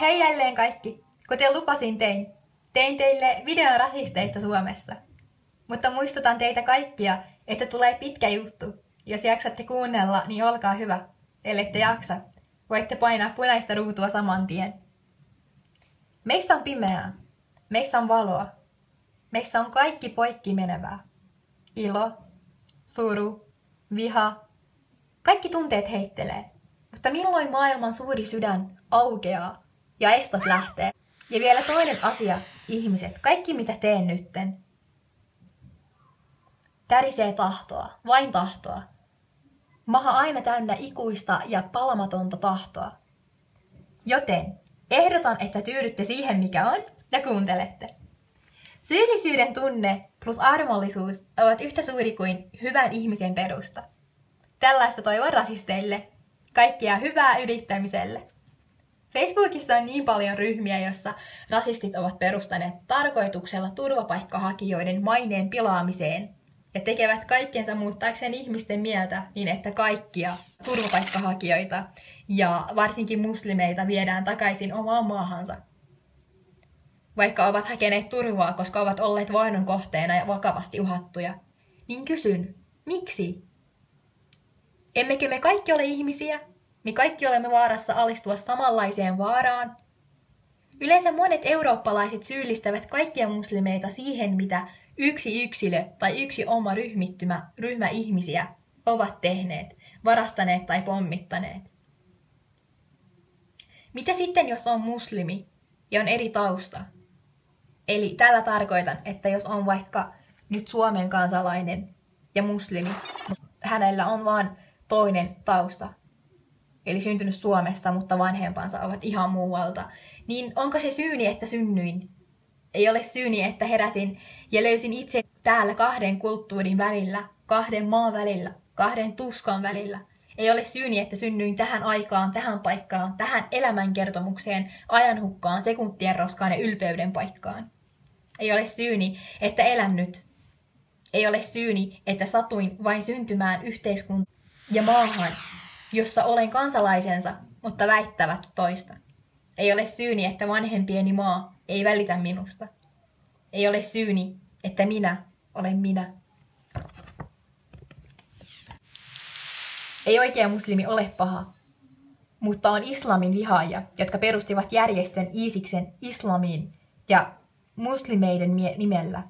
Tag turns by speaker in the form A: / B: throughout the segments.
A: Hei jälleen kaikki! Kuten lupasin tein teille videon rasisteista Suomessa. Mutta muistutan teitä kaikkia, että tulee pitkä juttu. Jos jaksatte kuunnella, niin olkaa hyvä. Ellette jaksa, voitte painaa punaista ruutua saman tien. Meissä on pimeää. Meissä on valoa. Meissä on kaikki poikki menevää. Ilo, suru, viha. Kaikki tunteet heittelee. Mutta milloin maailman suuri sydän aukeaa ja estot lähtee? Ja vielä toinen asia, ihmiset, kaikki mitä teen nytten. Tärisee tahtoa, vain tahtoa. Maha aina täynnä ikuista ja palamatonta tahtoa. Joten ehdotan, että tyydytte siihen mikä on ja kuuntelette. Syyllisyyden tunne plus armollisuus ovat yhtä suuri kuin hyvän ihmisen perusta. Tällaista toivon rasisteille. Kaikkea hyvää yrittämiselle. Facebookissa on niin paljon ryhmiä, jossa rasistit ovat perustaneet tarkoituksella turvapaikkahakijoiden maineen pilaamiseen ja tekevät kaikkensa muuttaakseen ihmisten mieltä niin, että kaikkia turvapaikkahakijoita ja varsinkin muslimeita viedään takaisin omaan maahansa. Vaikka ovat hakeneet turvaa, koska ovat olleet vainon kohteena ja vakavasti uhattuja, niin kysyn, miksi? Emmekö me kaikki ole ihmisiä? Me kaikki olemme vaarassa alistua samanlaiseen vaaraan. Yleensä monet eurooppalaiset syyllistävät kaikkia muslimeita siihen, mitä yksi yksilö tai yksi oma ryhmä ihmisiä ovat tehneet, varastaneet tai pommittaneet. Mitä sitten, jos on muslimi ja on eri tausta? Eli tällä tarkoitan, että jos on vaikka nyt Suomen kansalainen ja muslimi, hänellä on vaan toinen tausta, eli syntynyt Suomesta, mutta vanhempansa ovat ihan muualta, niin onko se syyni, että synnyin? Ei ole syyni, että heräsin ja löysin itse täällä kahden kulttuurin välillä, kahden maan välillä, kahden tuskan välillä. Ei ole syyni, että synnyin tähän aikaan, tähän paikkaan, tähän elämänkertomukseen, ajanhukkaan, sekuntien roskaan ja ylpeyden paikkaan. Ei ole syyni, että elän nyt. Ei ole syyni, että satuin vain syntymään yhteiskuntaan ja maahan, jossa olen kansalaisensa, mutta väittävät toista. Ei ole syyni, että vanhempieni maa ei välitä minusta. Ei ole syyni, että minä olen minä. Ei oikea muslimi ole paha, mutta on islamin vihaajia, jotka perustivat järjestön Iisiksen islamiin ja muslimeiden nimellä.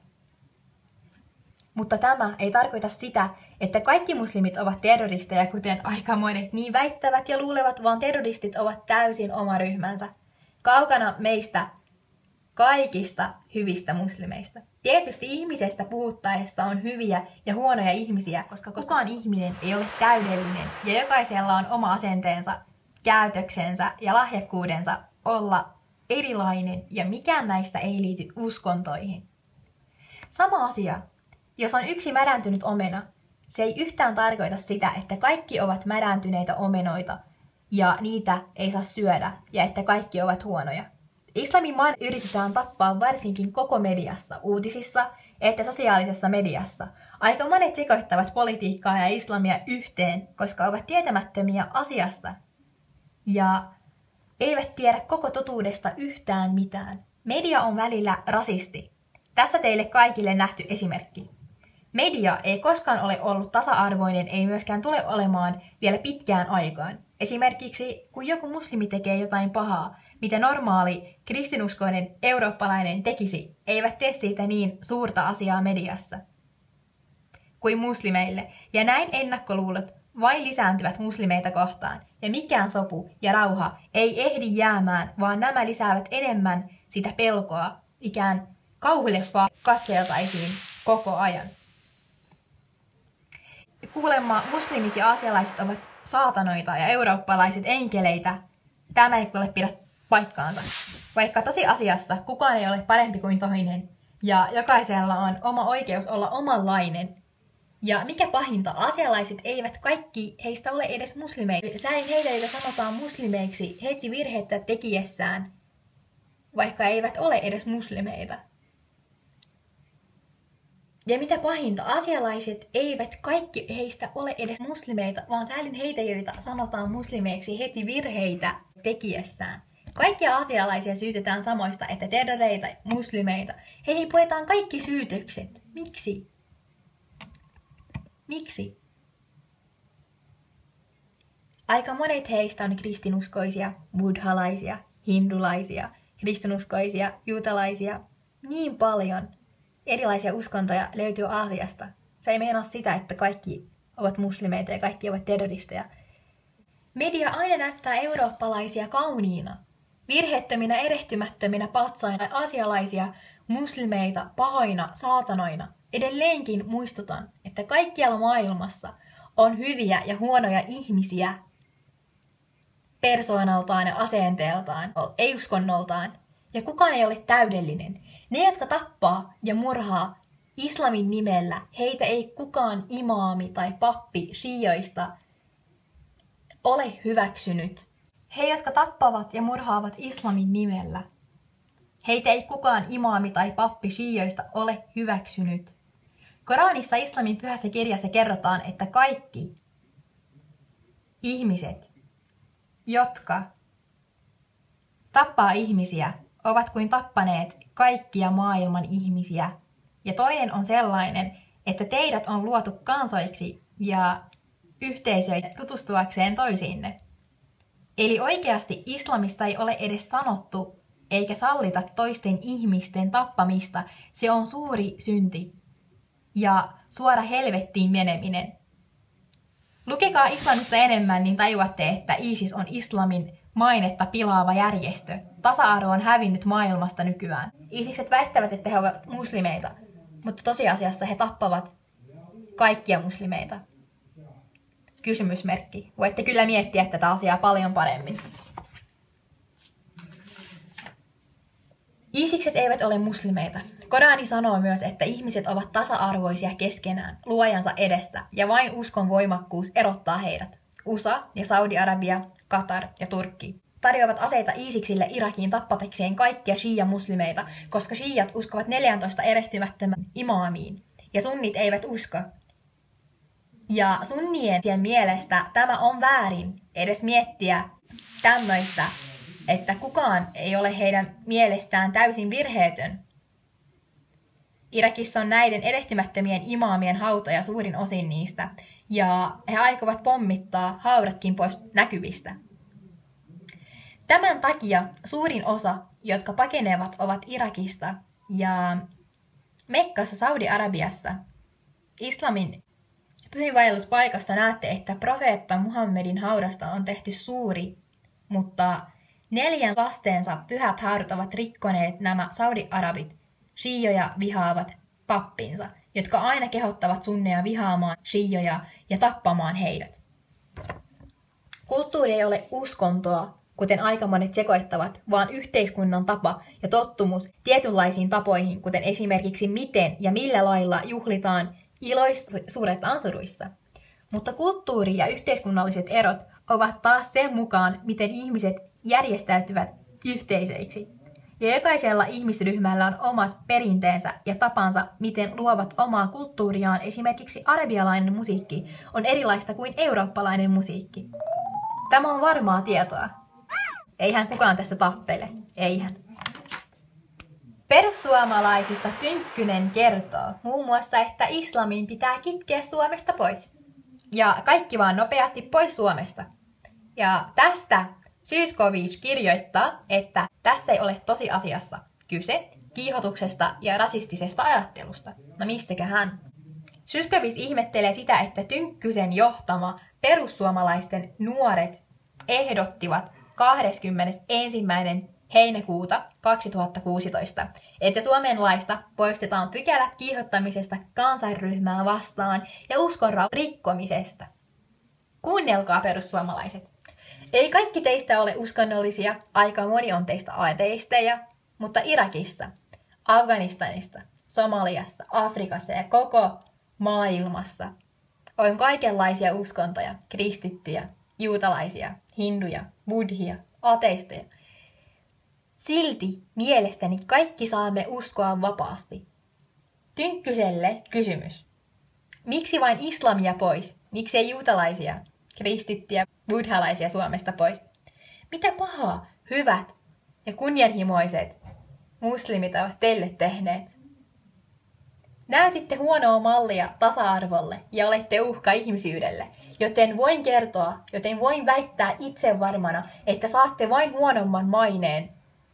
A: Mutta tämä ei tarkoita sitä, että kaikki muslimit ovat terroristeja, kuten aika monet niin väittävät ja luulevat, vaan terroristit ovat täysin oma ryhmänsä. Kaukana meistä kaikista hyvistä muslimeista. Tietysti ihmisestä puhuttaessa on hyviä ja huonoja ihmisiä, koska kukaan ihminen ei ole täydellinen ja jokaisella on oma asenteensa, käytöksensä ja lahjakkuudensa olla erilainen ja mikään näistä ei liity uskontoihin. Sama asia. Jos on yksi mädäntynyt omena, se ei yhtään tarkoita sitä, että kaikki ovat mädäntyneitä omenoita ja niitä ei saa syödä ja että kaikki ovat huonoja. Islamin maan yritetään tappaa varsinkin koko mediassa, uutisissa että sosiaalisessa mediassa. Aika monet sekoittavat politiikkaa ja islamia yhteen, koska ovat tietämättömiä asiasta ja eivät tiedä koko totuudesta yhtään mitään. Media on välillä rasisti. Tässä teille kaikille nähty esimerkki. Media ei koskaan ole ollut tasa-arvoinen, ei myöskään tule olemaan vielä pitkään aikaan. Esimerkiksi kun joku muslimi tekee jotain pahaa, mitä normaali kristinuskoinen eurooppalainen tekisi, eivät tee siitä niin suurta asiaa mediassa kuin muslimeille. Ja näin ennakkoluulot vain lisääntyvät muslimeita kohtaan. Ja mikään sopu ja rauha ei ehdi jäämään, vaan nämä lisäävät enemmän sitä pelkoa, ikään kauhuleffaa katseltaisiin koko ajan. Kuulemma muslimit ja aasialaiset ovat saatanoita ja eurooppalaiset enkeleitä. Tämä ei kuule pidä paikkaansa. Vaikka tosiasiassa kukaan ei ole parempi kuin toinen ja jokaisella on oma oikeus olla omanlainen. Ja mikä pahinta, aasialaiset eivät kaikki heistä ole edes muslimeita. Säin heitä, joita sanotaan muslimeiksi heti virhettä tekiessään, vaikka eivät ole edes muslimeita. Ja mitä pahinta, aasialaiset eivät kaikki heistä ole edes muslimeita, vaan säälin heitä, joita sanotaan muslimeiksi heti virheitä tekiessään. Kaikkia aasialaisia syytetään samoista, että terroreita, muslimeita. Heihin puetaan kaikki syytökset. Miksi? Miksi? Aika monet heistä on kristinuskoisia, buddhalaisia, hindulaisia, kristinuskoisia, juutalaisia. Niin paljon erilaisia uskontoja löytyy Aasiasta. Se ei meinaa sitä, että kaikki ovat muslimeita ja kaikki ovat terroristeja. Media aina näyttää eurooppalaisia kauniina, virheettöminä, erehtymättöminä patsaina, aasialaisia muslimeita pahoina saatanoina. Edelleenkin muistutan, että kaikkialla maailmassa on hyviä ja huonoja ihmisiä persoonaltaan ja asenteeltaan, ei uskonnoltaan, ja kukaan ei ole täydellinen. Ne, jotka tappaa ja murhaa islamin nimellä, heitä ei kukaan imaami tai pappi shioista ole hyväksynyt. He, jotka tappavat ja murhaavat islamin nimellä, heitä ei kukaan imaami tai pappi shioista ole hyväksynyt. Koranissa, islamin pyhässä kirjassa, kerrotaan, että kaikki ihmiset, jotka tappaa ihmisiä, ovat kuin tappaneet kaikkia maailman ihmisiä. Ja toinen on sellainen, että teidät on luotu kansoiksi ja yhteisöitä tutustuakseen toisiinne. Eli oikeasti islamista ei ole edes sanottu eikä sallita toisten ihmisten tappamista. Se on suuri synti ja suora helvettiin meneminen. Lukekaa islamista enemmän, niin tajuatte, että ISIS on islamin mainetta pilaava järjestö. Tasa-arvo on hävinnyt maailmasta nykyään. ISISet väittävät, että he ovat muslimeita, mutta tosiasiassa he tappavat kaikkia muslimeita. Kysymysmerkki. Voitte kyllä miettiä tätä asiaa paljon paremmin. ISISet eivät ole muslimeita. Korani sanoo myös, että ihmiset ovat tasa-arvoisia keskenään, luojansa edessä, ja vain uskon voimakkuus erottaa heidät. USA ja Saudi-Arabia, Katar ja Turkki tarjoavat aseita ISISille Irakiin tappatakseen kaikkia shia-muslimeita, koska shiat uskovat 14 erehtymättömän imaamiin, ja sunnit eivät usko. Ja sunnien mielestä tämä on väärin edes miettiä tämmöistä, että kukaan ei ole heidän mielestään täysin virheetön. Irakissa on näiden erehtymättömien imaamien hautoja suurin osin niistä, ja he aikovat pommittaa haudatkin pois näkyvistä. Tämän takia suurin osa, jotka pakenevat, ovat Irakista ja Mekkassa, Saudi-Arabiassa. Islamin pyhinvaelluspaikasta näette, että profeetta Muhammedin haudasta on tehty suuri, mutta 4 lastensa pyhät haudat ovat rikkoneet nämä Saudi-arabit, shioja vihaavat pappinsa, jotka aina kehottavat sunneja vihaamaan shioja ja tappamaan heidät. Kulttuuri ei ole uskontoa, kuten aika monet sekoittavat, vaan yhteiskunnan tapa ja tottumus tietynlaisiin tapoihin, kuten esimerkiksi miten ja millä lailla juhlitaan iloissa, suretaan suruissa. Mutta kulttuuri ja yhteiskunnalliset erot ovat taas sen mukaan, miten ihmiset järjestäytyvät yhteisöiksi. Ja jokaisella ihmisryhmällä on omat perinteensä ja tapansa, miten luovat omaa kulttuuriaan. Esimerkiksi arabialainen musiikki on erilaista kuin eurooppalainen musiikki. Tämä on varmaa tietoa. Eihän kukaan tästä tappele. Eihän. Perussuomalaisista Tynkkynen kertoo muun muassa, että islamin pitää kitkeä Suomesta pois. Ja kaikki vaan nopeasti pois Suomesta. Ja tästä Zyskowicz kirjoittaa, että tässä ei ole tosiasiassa kyse kiihotuksesta ja rasistisesta ajattelusta. No mistäköhän? Zyskowicz ihmettelee sitä, että Tynkkysen johtama perussuomalaisten nuoret ehdottivat 21. heinäkuuta 2016, että Suomen laista poistetaan pykälät kiihottamisesta kansanryhmää vastaan ja uskonrauhan rikkomisesta. Kuunnelkaa, perussuomalaiset. Ei kaikki teistä ole uskonnollisia, aika moni on teistä ateisteja, mutta Irakissa, Afganistanissa, Somaliassa, Afrikassa ja koko maailmassa on kaikenlaisia uskontoja, kristittyjä, juutalaisia, hinduja, buddhia, ateisteja. Silti mielestäni kaikki saamme uskoa vapaasti. Tynkkyselle kysymys. Miksi vain islamia pois? Miksi ei juutalaisia, kristittyjä, buddhalaisia Suomesta pois? Mitä pahaa, hyvät, ja kunnianhimoiset muslimit ovat teille tehneet. Näytitte huonoa mallia tasa-arvolle ja olette uhka ihmisyydelle, joten voin väittää itsevarmana, että saatte vain huonomman maineen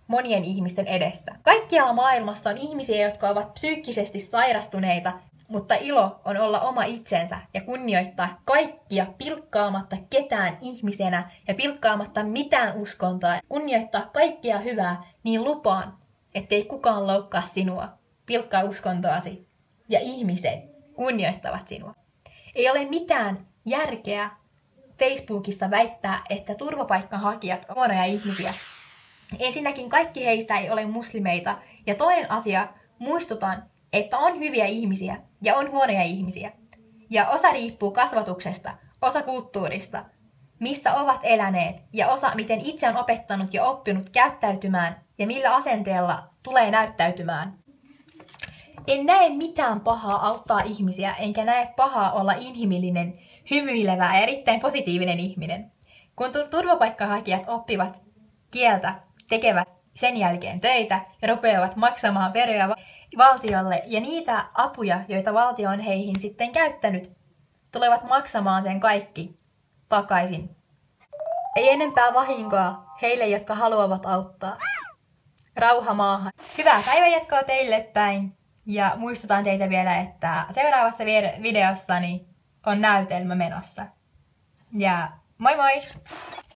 A: monien ihmisten edessä. Kaikkialla maailmassa on ihmisiä, jotka ovat psyykkisesti sairastuneita, mutta ilo on olla oma itsensä ja kunnioittaa kaikkia pilkkaamatta ketään ihmisenä ja pilkkaamatta mitään uskontoa. Kunnioittaa kaikkia hyvää, niin lupaan, ettei kukaan loukkaa sinua, pilkkaa uskontoasi ja ihmiset kunnioittavat sinua. Ei ole mitään järkeä Facebookissa väittää, että turvapaikkahakijat ovat huonoja ihmisiä. Ensinnäkin kaikki heistä ei ole muslimeita. Ja toinen asia, muistutan, että on hyviä ihmisiä ja on huonoja ihmisiä. Ja osa riippuu kasvatuksesta, osa kulttuurista, missä ovat eläneet ja osa miten itse on opettanut ja oppinut käyttäytymään ja millä asenteella tulee näyttäytymään. En näe mitään pahaa auttaa ihmisiä, enkä näe pahaa olla inhimillinen, hymyilevä ja erittäin positiivinen ihminen. Kun turvapaikkahakijat oppivat kieltä, tekevät sen jälkeen töitä ja rupeavat maksamaan veroja valtiolle ja niitä apuja, joita valtio on heihin sitten käyttänyt, tulevat maksamaan sen kaikki takaisin. Ei enempää vahinkoa heille, jotka haluavat auttaa. Rauha maahan. Hyvää päivänjatkoa teille päin. Ja muistutan teitä vielä, että seuraavassa videossani on näytelmä menossa. Ja moi moi!